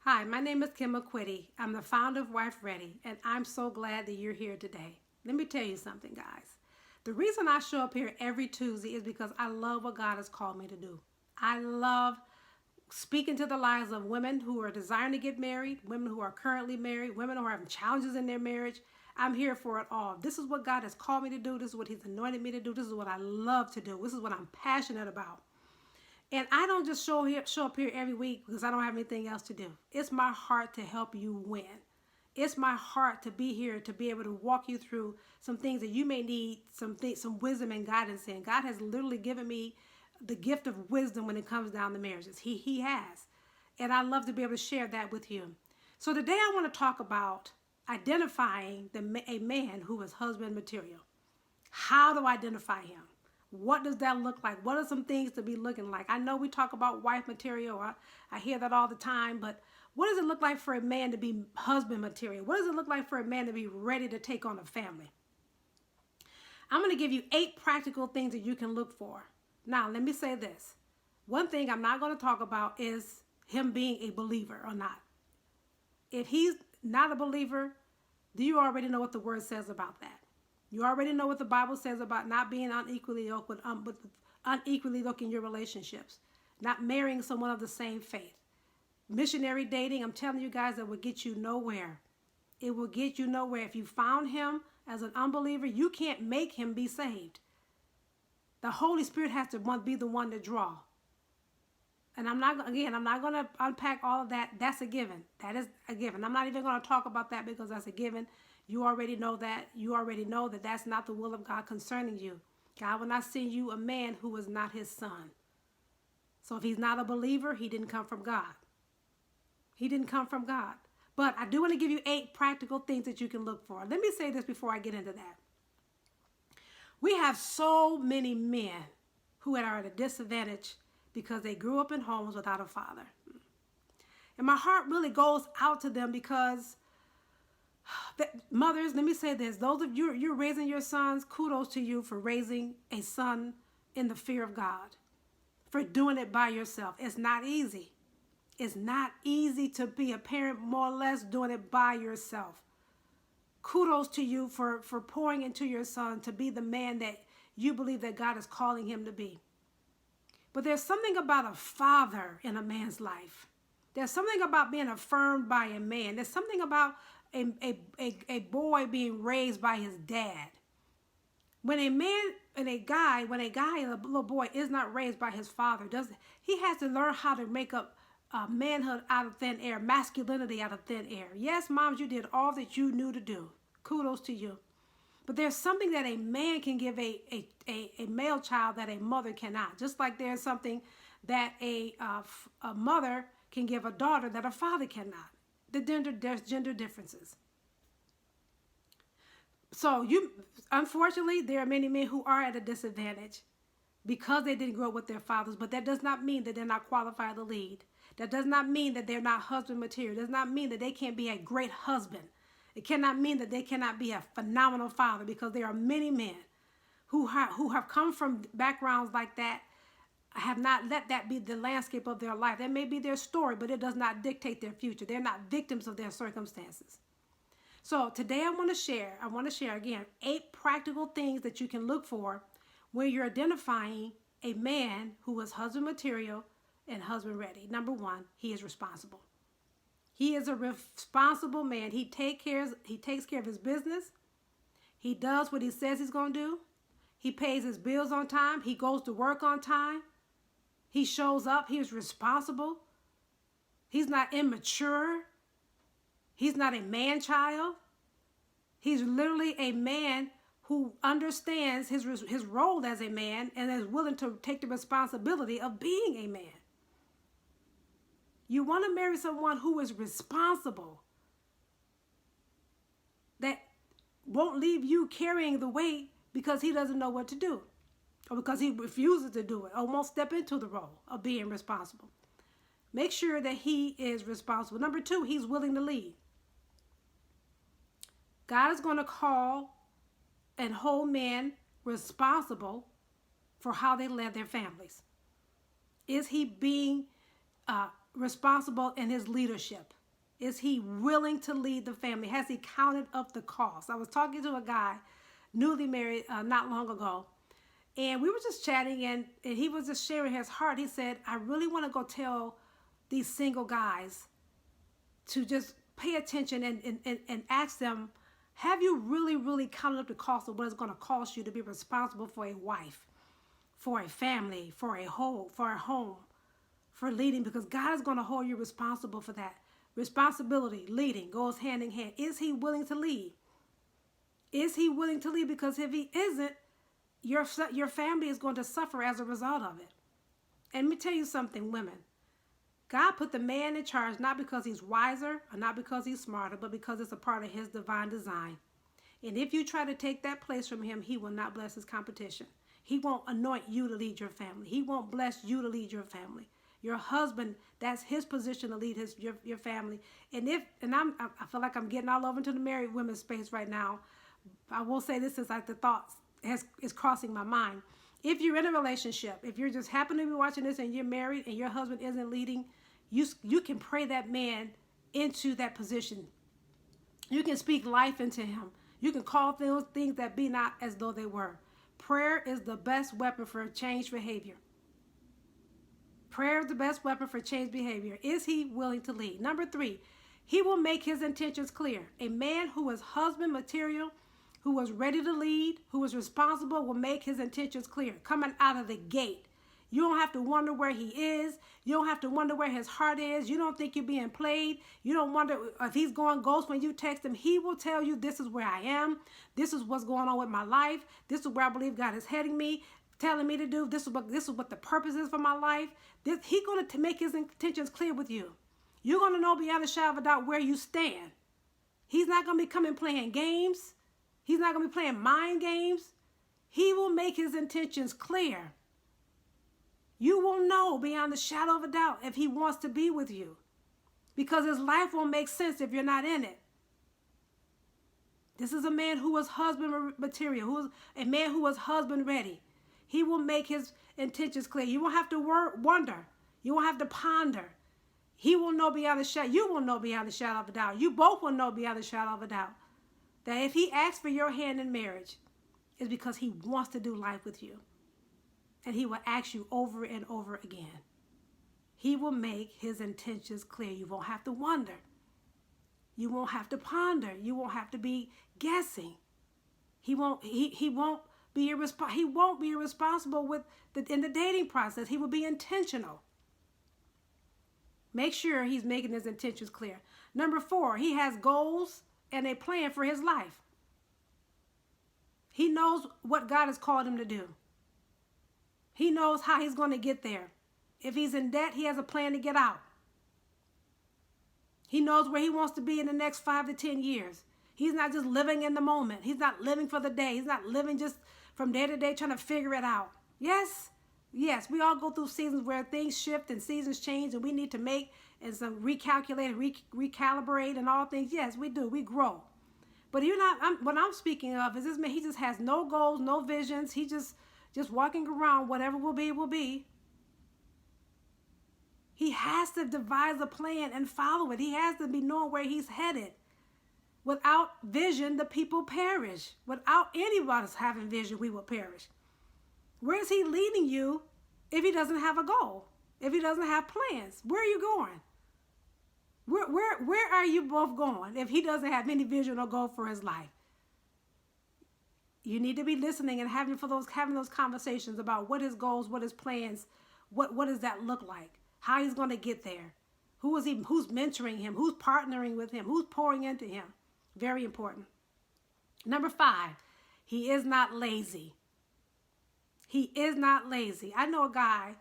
Hi, my name is Kim McQuitty. I'm the founder of Wife Ready, and I'm so glad that you're here today. Let me tell you something, guys. The reason I show up here every Tuesday is because I love what God has called me to do. I love speaking to the lives of women who are desiring to get married, women who are currently married, women who are having challenges in their marriage. I'm here for it all. This is what God has called me to do. This is what He's anointed me to do. This is what I love to do. This is what I'm passionate about. And I don't just show up here every week because I don't have anything else to do. It's my heart to help you win. It's my heart to be here to be able to walk you through some things that you may need some wisdom and guidance in. God has literally given me the gift of wisdom when it comes down to marriages. He has. And I love to be able to share that with you. So today I want to talk about identifying a man who is husband material. How to identify him. What does that look like? What are some things to be looking like? I know we talk about wife material. I hear that all the time, but what does it look like for a man to be husband material? What does it look like for a man to be ready to take on a family? I'm going to give you 8 practical things that you can look for. Now, let me say this. One thing I'm not going to talk about is him being a believer or not. If he's not a believer, do you already know what the word says about that? You already know what the Bible says about not being unequally yoked with unequally yoked in your relationships, not marrying someone of the same faith. Missionary dating, I'm telling you guys, that will get you nowhere. It will get you nowhere. If you found him as an unbeliever, you can't make him be saved. The Holy Spirit has to be the one to draw. And I'm not going to unpack all of that. That's a given. That is a given. I'm not even going to talk about that because that's a given. You already know that. You already know that that's not the will of God concerning you. God will not send you a man who is not his son. So if he's not a believer, he didn't come from God. He didn't come from God. But I do want to give you 8 practical things that you can look for. Let me say this before I get into that. We have so many men who are at a disadvantage because they grew up in homes without a father. And my heart really goes out to them because mothers, let me say this. Those of you, you're raising your sons, kudos to you for raising a son in the fear of God, for doing it by yourself. It's not easy. It's not easy to be a parent, more or less, doing it by yourself. Kudos to you for pouring into your son to be the man that you believe that God is calling him to be. But there's something about a father in a man's life. There's something about being affirmed by a man. There's something about a boy being raised by his dad. When a little boy is not raised by his father, he has to learn how to make up manhood out of thin air, masculinity out of thin air. Yes, moms, you did all that you knew to do. Kudos to you. But there's something that a man can give a male child that a mother cannot. Just like there's something that a mother can give a daughter that a father cannot. There's gender differences. So unfortunately, there are many men who are at a disadvantage because they didn't grow up with their fathers, but that does not mean that they're not qualified to lead. That does not mean that they're not husband material. It does not mean that they can't be a great husband. It cannot mean that they cannot be a phenomenal father, because there are many men who have come from backgrounds like that, have not let that be the landscape of their life. That may be their story, but it does not dictate their future. They're not victims of their circumstances. So today I want to share again 8 practical things that you can look for when you're identifying a man who is husband material and husband ready. Number 1, he is responsible. He is a responsible man. He takes care of his business. He does what he says he's going to do. He pays his bills on time. He goes to work on time. He shows up. He is responsible. He's not immature. He's not a man-child. He's literally a man who understands his role as a man and is willing to take the responsibility of being a man. You want to marry someone who is responsible, that won't leave you carrying the weight because he doesn't know what to do, or because he refuses to do it, or won't step into the role of being responsible. Make sure that he is responsible. Number 2, he's willing to lead. God is going to call and hold men responsible for how they led their families. Is he being responsible in his leadership? Is he willing to lead the family? Has he counted up the cost? I was talking to a guy, newly married, not long ago, and we were just chatting, and he was just sharing his heart. He said, I really want to go tell these single guys to just pay attention and ask them, have you really counted up the cost of what it's going to cost you to be responsible for a wife, for a family, for a home, for leading? Because God is going to hold you responsible for that. Responsibility, leading, goes hand in hand. Is he willing to lead? Is he willing to lead? Because if he isn't, your family is going to suffer as a result of it. And let me tell you something, women. God put the man in charge not because he's wiser or not because he's smarter, but because it's a part of his divine design. And if you try to take that place from him, he will not bless his competition. He won't anoint you to lead your family. He won't bless you to lead your family. Your husband, that's his position to lead your family. And I feel like I'm getting all over into the married women's space right now. I will say this is like the thoughts is crossing my mind. If you're in a relationship, if you're just happen to be watching this and you're married and your husband isn't leading, you can pray that man into that position. You can speak life into him. You can call those things that be not as though they were. Prayer is the best weapon for changed behavior. Prayer is the best weapon for changed behavior. Is he willing to lead? Number 3, he will make his intentions clear. A man who is husband material, who is ready to lead, who is responsible, will make his intentions clear. Coming out of the gate. You don't have to wonder where he is. You don't have to wonder where his heart is. You don't think you're being played. You don't wonder if he's going ghost when you text him. He will tell you, this is where I am. This is what's going on with my life. This is where I believe God is heading me, telling me to do. This is what the purpose is for my life. He's going to make his intentions clear with you. You're going to know beyond a shadow of a doubt where you stand. He's not going to be coming playing games. He's not going to be playing mind games. He will make his intentions clear. You will know beyond the shadow of a doubt if he wants to be with you, because his life won't make sense if you're not in it. This is a man who was husband material, who is a man who was husband ready. He will make his intentions clear. You won't have to wonder. You won't have to ponder. He will know beyond the shadow. You will know beyond the shadow of a doubt. You both will know beyond the shadow of a doubt that if he asks for your hand in marriage, it's because he wants to do life with you. And he will ask you over and over again. He will make his intentions clear. You won't have to wonder. You won't have to ponder. You won't have to be guessing. He won't be irresponsible in the dating process. He will be intentional. Make sure he's making his intentions clear. Number 4, he has goals and a plan for his life. He knows what God has called him to do. He knows how he's going to get there. If he's in debt, he has a plan to get out. He knows where he wants to be in the next 5 to 10 years. He's not just living in the moment. He's not living for the day. He's not living just from day to day trying to figure it out. Yes, we all go through seasons where things shift and seasons change and we need to make and some recalculate, recalibrate and all things. Yes, we do. We grow. But what I'm speaking of is this man, he just has no goals, no visions. He just walking around, whatever will be, will be. He has to devise a plan and follow it. He has to be knowing where he's headed. Without vision, the people perish. Without any of us having vision, we will perish. Where is he leading you if he doesn't have a goal? If he doesn't have plans? Where are you going? Where are you both going if he doesn't have any vision or goal for his life? You need to be listening and having those conversations about what his goals, what his plans, what does that look like? How he's going to get there? Who's mentoring him? Who's partnering with him? Who's pouring into him? Very important. Number 5, he is not lazy. He is not lazy. I know a guy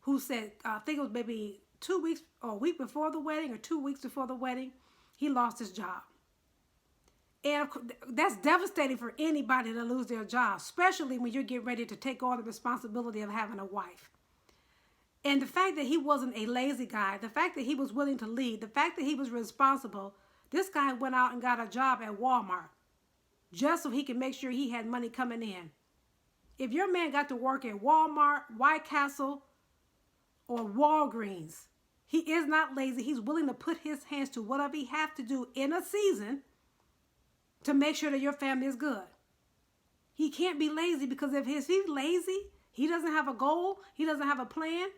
who said, I think it was maybe 2 weeks or a week before the wedding or 2 weeks before the wedding, he lost his job. And that's devastating for anybody to lose their job, especially when you're getting ready to take on the responsibility of having a wife. And the fact that he wasn't a lazy guy, the fact that he was willing to lead, the fact that he was responsible, this guy went out and got a job at Walmart just so he could make sure he had money coming in. If your man got to work at Walmart, White Castle, or Walgreens, He is not lazy. He's willing to put his hands to whatever he has to do in a season to make sure that your family is good. He can't be lazy, because if he's lazy, he doesn't have a goal, he doesn't have a plan,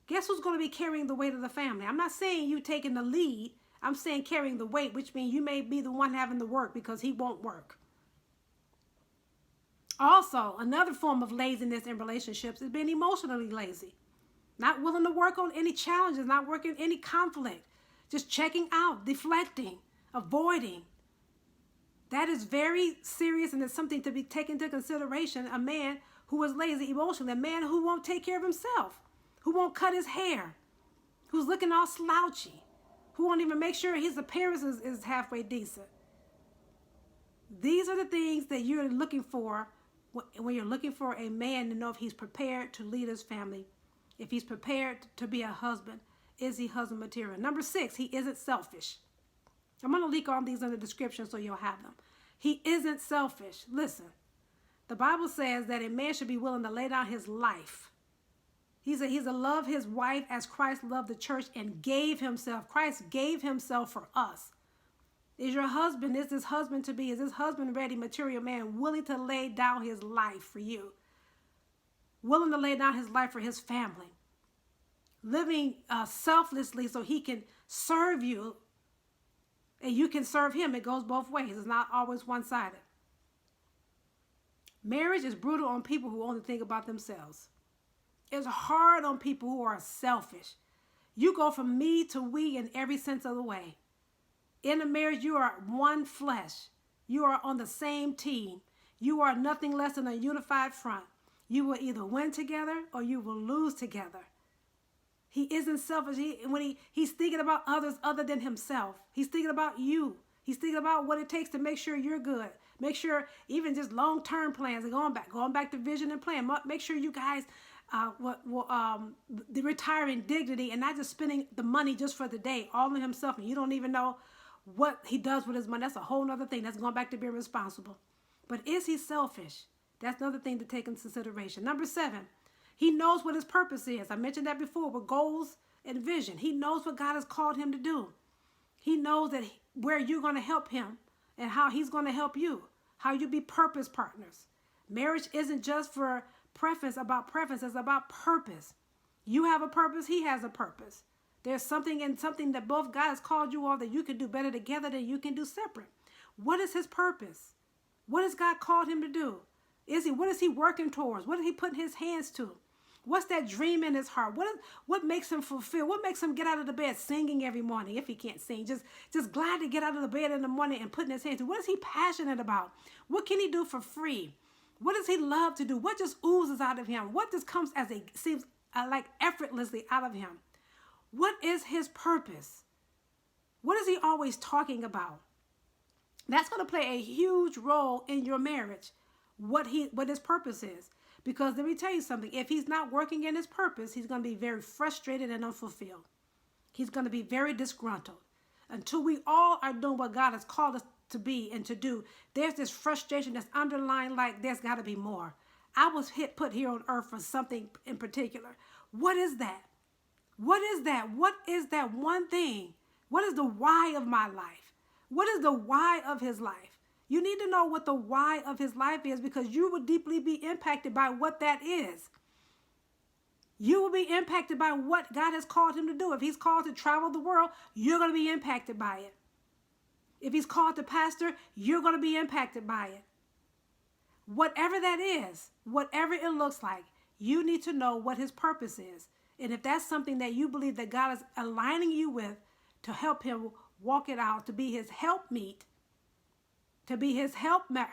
guess who's going to be carrying the weight of the family? I'm not saying you taking the lead. I'm saying carrying the weight, which means you may be the one having to work because he won't work. Also, another form of laziness in relationships is being emotionally lazy. Not willing to work on any challenges, not working any conflict, just checking out, deflecting, avoiding. That is very serious, and it's something to be taken into consideration. A man who is lazy emotionally, a man who won't take care of himself, who won't cut his hair, who's looking all slouchy, who won't even make sure his appearance is halfway decent. These are the things that you're looking for when you're looking for a man to know if he's prepared to lead his family, if he's prepared to be a husband. Is he husband material? Number 6, he isn't selfish. I'm going to link all these in the description so you'll have them. He isn't selfish. Listen, the Bible says that a man should be willing to lay down his life. He's to love his wife as Christ loved the church and gave himself. Christ gave himself for us. Is your husband, is this husband to be, is this husband ready, material man, willing to lay down his life for you? Willing to lay down his life for his family? Living selflessly so he can serve you and you can serve him. It goes both ways. It's not always one-sided. Marriage is brutal on people who only think about themselves. It's hard on people who are selfish. You go from me to we in every sense of the way. In a marriage, you are one flesh. You are on the same team. You are nothing less than a unified front. You will either win together or you will lose together. He isn't selfish. He's thinking about others other than himself. He's thinking about you. He's thinking about what it takes to make sure you're good. Make sure even just long-term plans, and going back to vision and plan. Make sure you guys the retiring dignity and not just spending the money just for the day, all on himself, and you don't even know what he does with his money. That's a whole other thing. That's going back to being responsible. But is he selfish? That's another thing to take into consideration. Number 7, he knows what his purpose is. I mentioned that before with goals and vision. He knows what God has called him to do. He knows that where you're going to help him and how he's going to help you, how you be purpose partners. Marriage isn't just for preference, it's about purpose. You have a purpose, he has a purpose. There's something that both God has called you all that you can do better together than you can do separate. What is his purpose? What has God called him to do? What is he working towards? What is he putting his hands to? What's that dream in his heart? What makes him fulfill? What makes him get out of the bed singing every morning? If he can't sing, just glad to get out of the bed in the morning and putting his hands to. What is he passionate about? What can he do for free? What does he love to do? What just oozes out of him? What just comes seems like effortlessly out of him? What is his purpose? What is he always talking about? That's going to play a huge role in your marriage, what his purpose is. Because let me tell you something, if he's not working in his purpose, he's going to be very frustrated and unfulfilled. He's going to be very disgruntled. Until we all are doing what God has called us to be and to do, there's this frustration that's underlying, like there's got to be more. I was put here on earth for something in particular. What is that? What is that? What is that one thing? What is the why of my life? What is the why of his life? You need to know what the why of his life is, because you will deeply be impacted by what that is. You will be impacted by what God has called him to do. If he's called to travel the world, you're going to be impacted by it. If he's called to pastor, you're going to be impacted by it. Whatever that is, whatever it looks like, you need to know what his purpose is. And if that's something that you believe that God is aligning you with to help him walk it out, to be his helpmeet, to be his helpmate.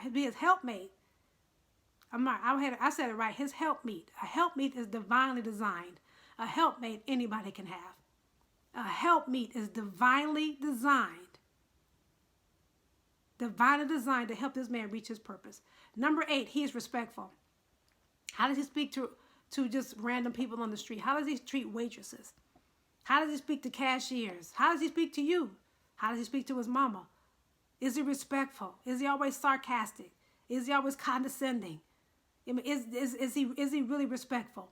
I said it right. His helpmeet. A helpmeet is divinely designed. A helpmate anybody can have. A helpmeet is divinely designed. Divinely designed to help this man reach his purpose. Number 8, he is respectful. How does he speak to just random people on the street? How does he treat waitresses? How does he speak to cashiers? How does he speak to you? How does he speak to his mama? Is he respectful? Is he always sarcastic? Is he always condescending? I mean, is he really respectful?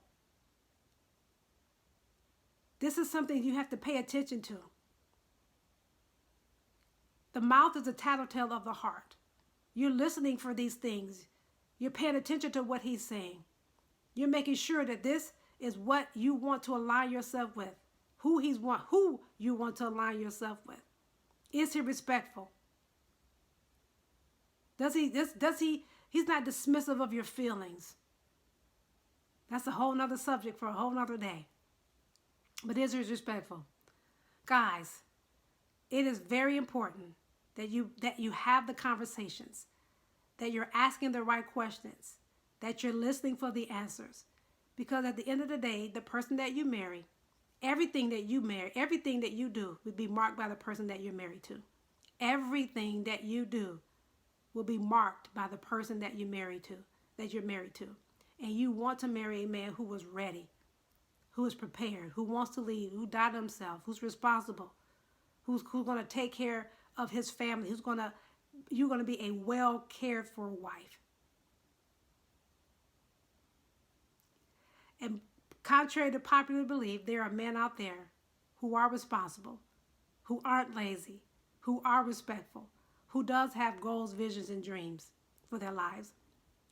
This is something you have to pay attention to. The mouth is a tattletale of the heart. You're listening for these things. You're paying attention to what he's saying. You're making sure that this is what you want to align yourself with. Who you want to align yourself with. Is he respectful? He's not dismissive of your feelings. That's a whole nother subject for a whole nother day. But is he respectful? Guys, it is very important that you have the conversations, that you're asking the right questions, that you're listening for the answers. Because at the end of the day, the person that you marry, everything that you do will be marked by the person that you're married to. Everything that you do will be marked by the person that you're married to. And you want to marry a man who was ready, who is prepared, who wants to lead, who died himself, who's responsible, who's going to take care of his family, you're going to be a well cared for wife. And contrary to popular belief, there are men out there who are responsible, who aren't lazy, who are respectful, who does have goals, visions, and dreams for their lives,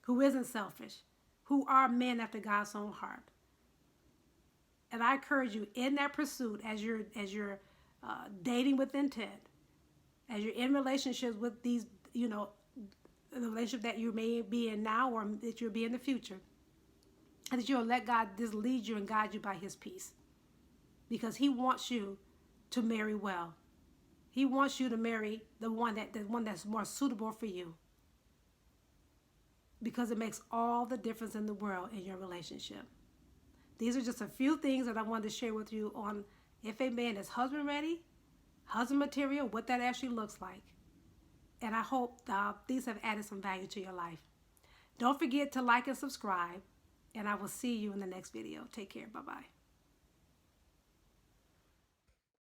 who isn't selfish, who are men after God's own heart. And I encourage you in that pursuit, as you're dating with intent, as you're in relationships with these, the relationship that you may be in now or that you'll be in the future, and that you'll let God just lead you and guide you by his peace. Because he wants you to marry well. He wants you to marry the one that's more suitable for you. Because it makes all the difference in the world in your relationship. These are just a few things that I wanted to share with you on if a man is husband ready, husband material, what that actually looks like. And I hope these have added some value to your life. Don't forget to like and subscribe. And I will see you in the next video. Take care. Bye-bye.